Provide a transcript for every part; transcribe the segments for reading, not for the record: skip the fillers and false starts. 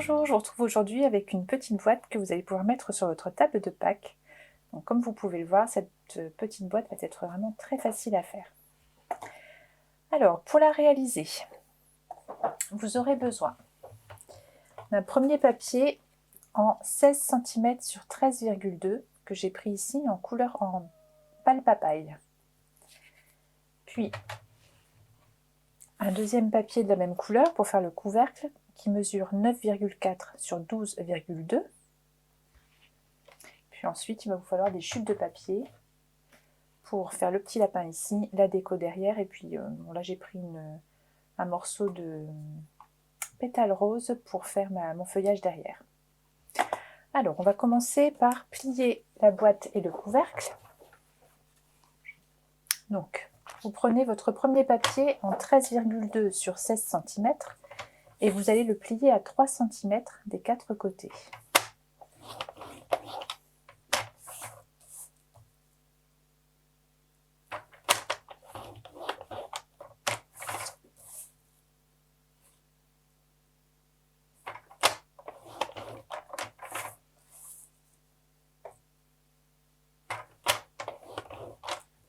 Bonjour, je vous retrouve aujourd'hui avec une petite boîte que vous allez pouvoir mettre sur votre table de Pâques. Donc, comme vous pouvez le voir, cette petite boîte va être vraiment très facile à faire. Alors, pour la réaliser, vous aurez besoin d'un premier papier en 16 cm sur 13,2 que j'ai pris ici en couleur en pâle papaye. Puis, un deuxième papier de la même couleur pour faire le couvercle qui mesure 9,4 sur 12,2. Puis ensuite, il va vous falloir des chutes de papier pour faire le petit lapin ici, la déco derrière, et puis bon, là j'ai pris un morceau de pétale rose pour faire mon feuillage derrière. Alors, on va commencer par plier la boîte et le couvercle. Donc, vous prenez votre premier papier en 13,2 sur 16 cm et vous allez le plier à 3 cm des quatre côtés.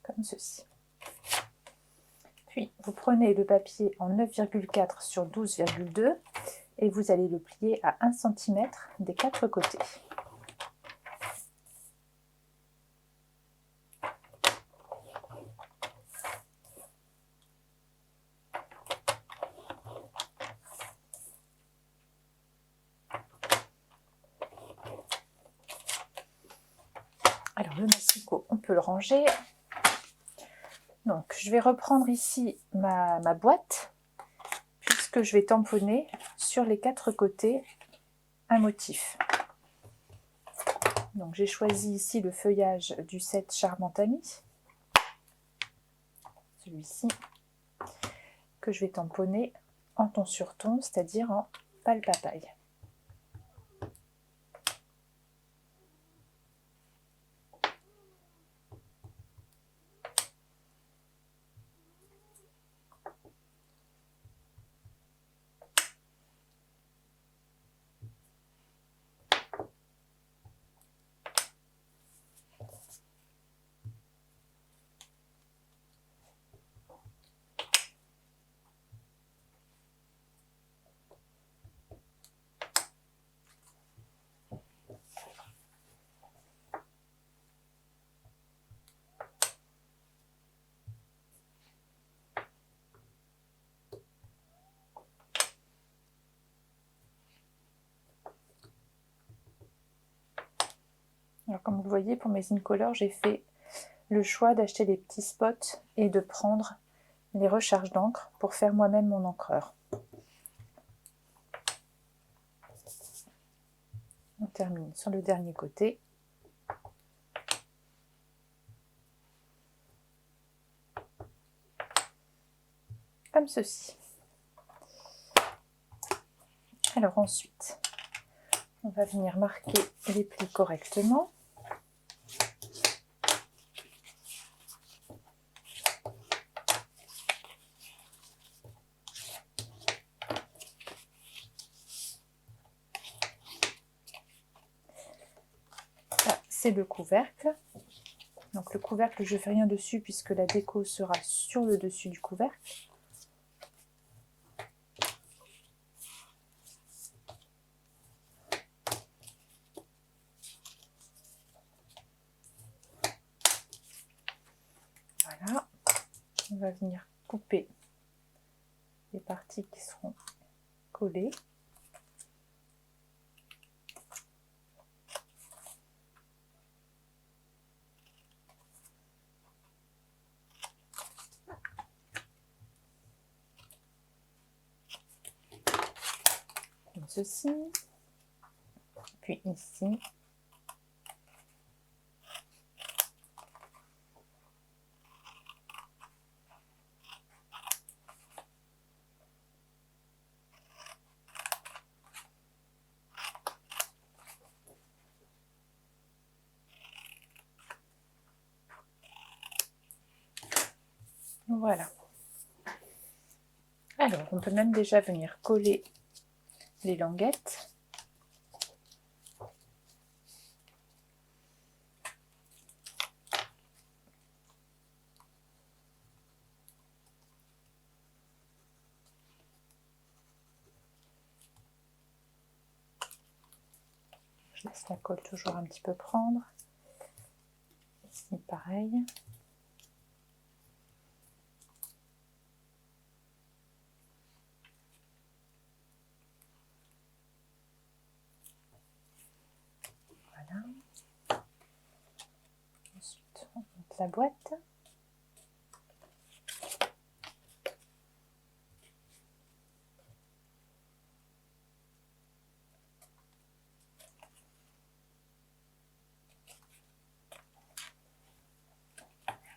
Comme ceci. Puis, vous prenez le papier en 9,4 sur 12,2 et vous allez le plier à 1 cm des quatre côtés. Alors, le massicot, on peut le ranger. Donc, je vais reprendre ici ma boîte, puisque je vais tamponner sur les quatre côtés un motif. Donc, j'ai choisi ici le feuillage du set Charmant Ami, celui-ci, que je vais tamponner en ton sur ton, c'est-à-dire en pâle papaye. Alors, comme vous le voyez, pour mes incolores, j'ai fait le choix d'acheter des petits spots et de prendre les recharges d'encre pour faire moi-même mon encreur. On termine sur le dernier côté. Comme ceci. Alors ensuite, on va venir marquer les plis correctement. C'est le couvercle. Donc le couvercle, je ne fais rien dessus puisque la déco sera sur le dessus du couvercle. Voilà. On va venir couper les parties qui seront collées. Comme ceci, puis ici. Voilà. Alors, on peut même déjà venir coller les languettes. Je laisse la colle toujours un petit peu prendre. Ici, pareil. Voilà. Ensuite, on monte la boîte.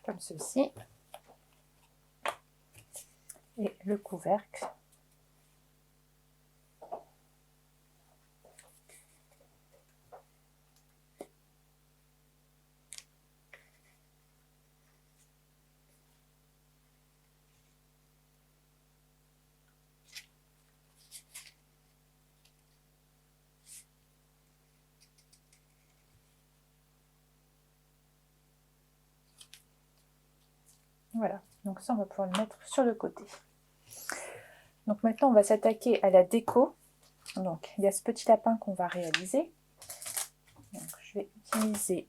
Comme ceci. Et le couvercle. Voilà, donc ça on va pouvoir le mettre sur le côté. Donc maintenant on va s'attaquer à la déco. Donc il y a ce petit lapin qu'on va réaliser. Donc, je vais utiliser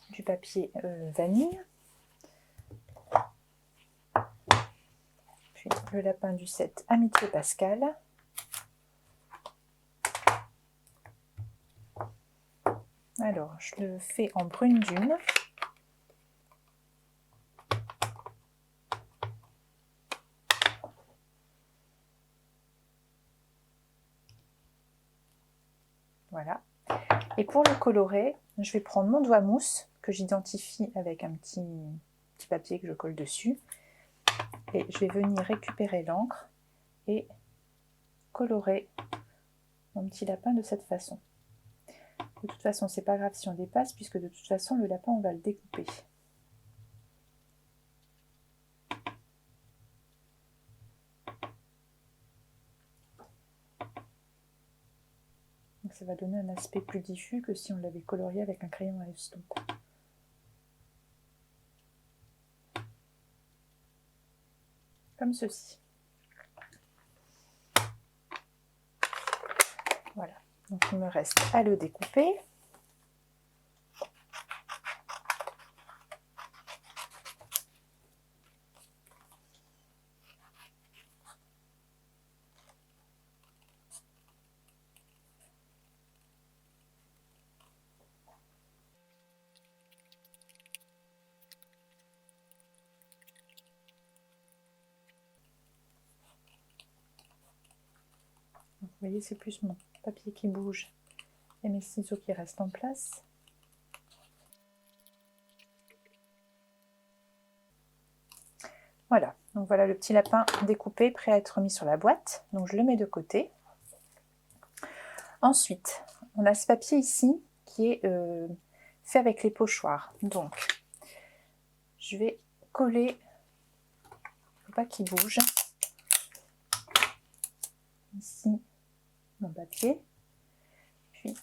du papier vanille. Puis le lapin du set Amitié Pascal. Alors je le fais en brune dune. Voilà. Et pour le colorer, je vais prendre mon doigt mousse que j'identifie avec un petit papier que je colle dessus. Et je vais venir récupérer l'encre et colorer mon petit lapin de cette façon. De toute façon, c'est pas grave si on dépasse, puisque de toute façon, le lapin, on va le découper. Donc ça va donner un aspect plus diffus que si on l'avait colorié avec un crayon à estompe. Comme ceci. Voilà. Donc il me reste à le découper. Vous voyez, c'est plus mon papier qui bouge et mes ciseaux qui restent en place. Voilà, donc voilà le petit lapin découpé, prêt à être mis sur la boîte. Donc je le mets de côté. Ensuite, on a ce papier ici qui est fait avec les pochoirs. Donc, je vais coller, il ne faut pas qu'il bouge, ici mon papier. Puis,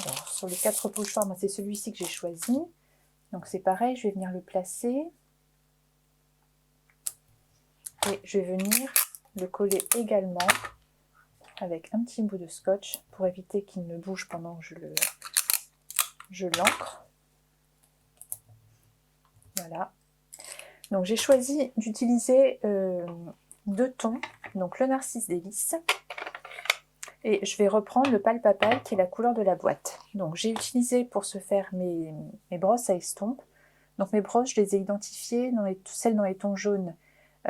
alors, sur les 4 pochoirs, moi c'est celui-ci que j'ai choisi. Donc c'est pareil, je vais venir le placer. Et je vais venir le coller également avec un petit bout de scotch pour éviter qu'il ne bouge pendant que je l'encre. Voilà. Donc j'ai choisi d'utiliser 2 tons, donc le Narcisse Délice, et je vais reprendre le Pâle Papaye qui est la couleur de la boîte. Donc j'ai utilisé pour ce faire mes brosses à estompe. Donc mes brosses, je les ai identifiées, celles dans les tons jaunes,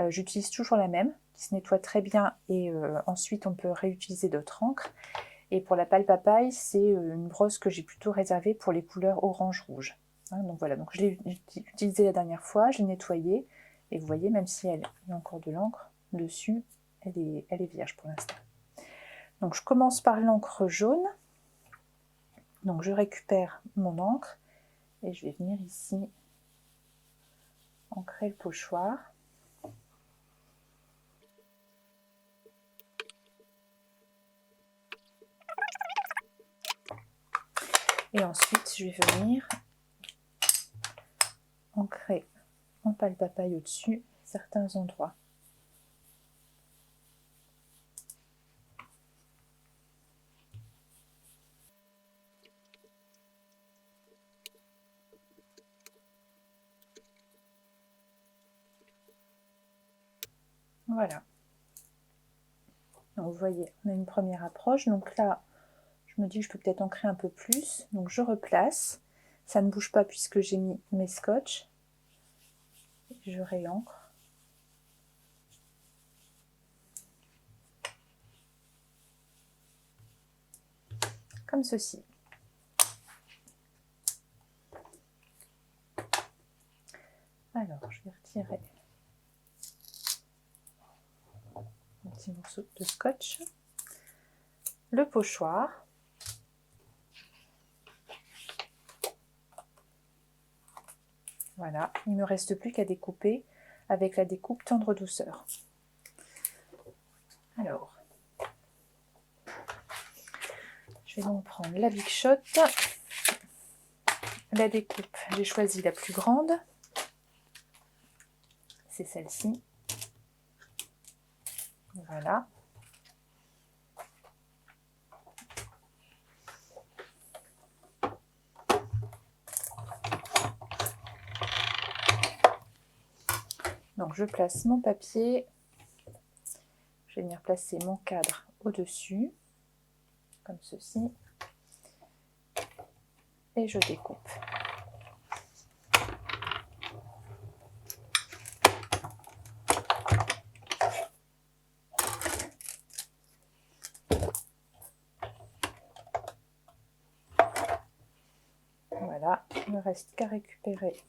j'utilise toujours la même, qui se nettoie très bien, et ensuite on peut réutiliser d'autres encres. Et pour la Pâle Papaye, c'est une brosse que j'ai plutôt réservée pour les couleurs orange-rouge. Hein, donc voilà, donc je l'ai utilisée la dernière fois, je l'ai nettoyée, et vous voyez, même si elle a encore de l'encre dessus, elle est vierge pour l'instant. Donc je commence par l'encre jaune. Donc je récupère mon encre et je vais venir ici ancrer le pochoir. Et ensuite je vais venir ancrer en Pâle Papaye au-dessus certains endroits. Voilà. Donc vous voyez, on a une première approche. Donc là, je me dis que je peux peut-être ancrer un peu plus. Donc je replace. Ça ne bouge pas puisque j'ai mis mes scotch. Je réancre. Comme ceci. Alors, je vais retirer un petit morceau de scotch. Le pochoir. Voilà, il ne me reste plus qu'à découper avec la découpe tendre douceur. Alors, je vais donc prendre la Big Shot. La découpe, j'ai choisi la plus grande. C'est celle-ci. Voilà. Donc je place mon papier. Je vais venir placer mon cadre au-dessus, comme ceci. Et je découpe. Voilà, il ne me reste qu'à récupérer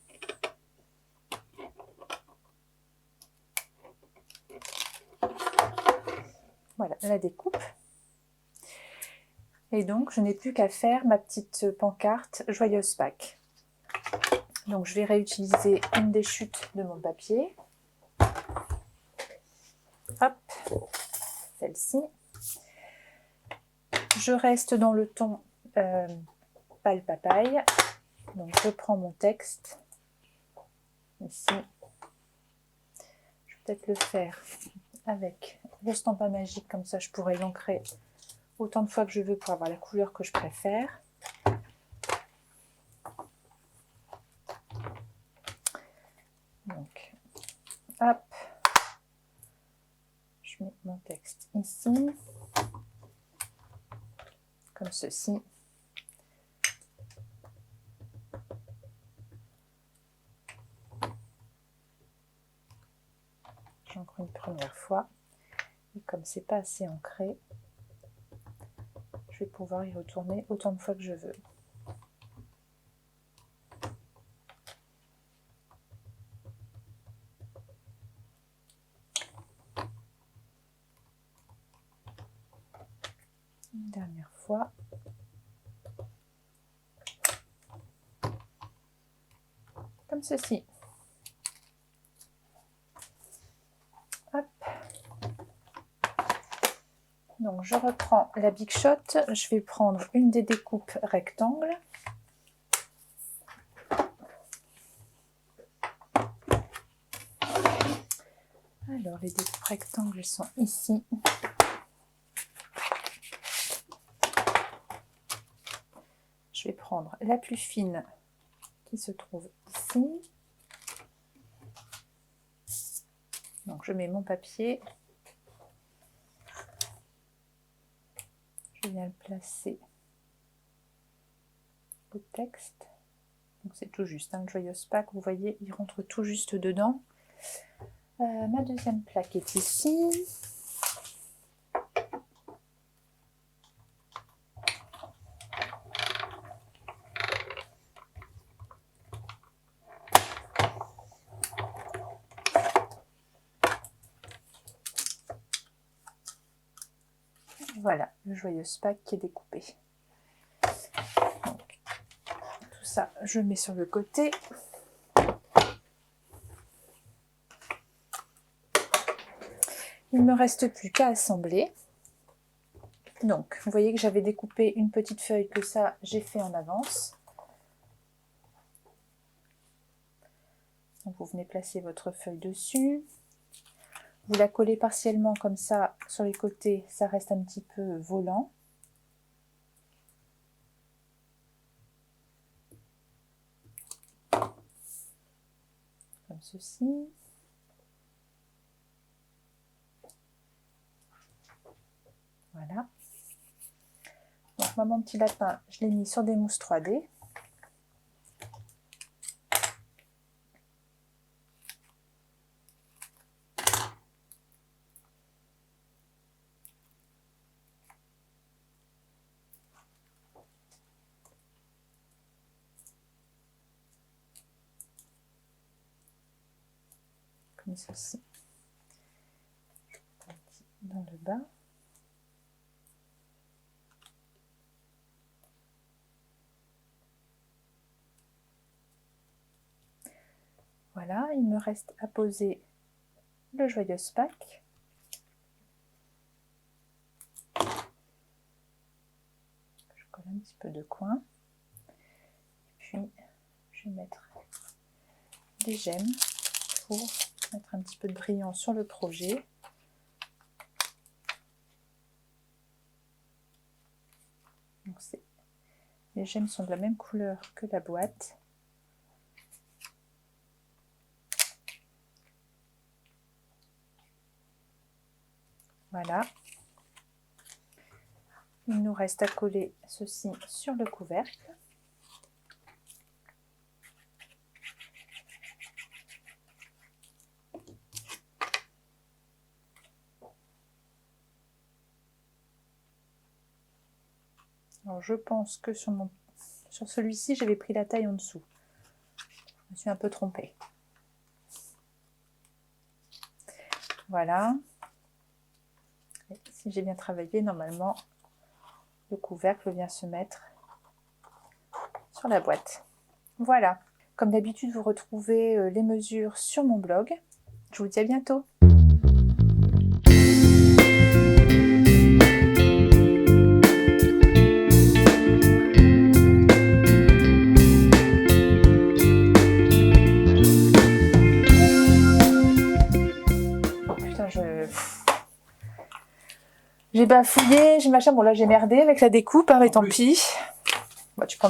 voilà la découpe. Et donc je n'ai plus qu'à faire ma petite pancarte Joyeuse Pâques. Donc je vais réutiliser une des chutes de mon papier. Hop, celle-ci. Je reste dans le ton pâle papaye. Donc je prends mon texte ici. Je vais peut-être le faire avec le Stampa Magique, comme ça je pourrais l'ancrer autant de fois que je veux pour avoir la couleur que je préfère. Donc, hop, je mets mon texte ici, comme ceci. J'encre une première fois, et comme c'est pas assez ancré, je vais pouvoir y retourner autant de fois que je veux. Une dernière fois. Comme ceci. Hop. Donc je reprends la Big Shot, je vais prendre une des découpes rectangles. Alors les découpes rectangles sont ici. Je vais prendre la plus fine qui se trouve ici. Donc je mets mon papier. Je viens le placer au texte. Donc c'est tout juste, hein, le Joyeuse Pâques, vous voyez, il rentre tout juste dedans. Ma deuxième plaque est ici. Voilà, le Joyeuse Pâques qui est découpé. Donc, tout ça, je mets sur le côté. Il ne me reste plus qu'à assembler. Donc, vous voyez que j'avais découpé une petite feuille, que ça, j'ai fait en avance. Donc, vous venez placer votre feuille dessus. Vous la collez partiellement comme ça sur les côtés, ça reste un petit peu volant. Comme ceci. Voilà. Donc moi, mon petit lapin, je l'ai mis sur des mousses 3D. Comme ceci. Dans le bas. Voilà, il me reste à poser le Joyeuse Pâques. Je colle un petit peu de coin. Puis, je vais mettre des gemmes pour mettre un petit peu de brillant sur le projet. Donc les gemmes sont de la même couleur que la boîte. Voilà. Il nous reste à coller ceci sur le couvercle. Alors je pense que sur celui-ci, j'avais pris la taille en dessous. Je me suis un peu trompée. Voilà. Et si j'ai bien travaillé, normalement, le couvercle vient se mettre sur la boîte. Voilà. Comme d'habitude, vous retrouvez les mesures sur mon blog. Je vous dis à bientôt. J'ai bafouillé, j'ai machin. Bon, là, j'ai merdé avec la découpe, hein, mais tant pis. Bon, tu prends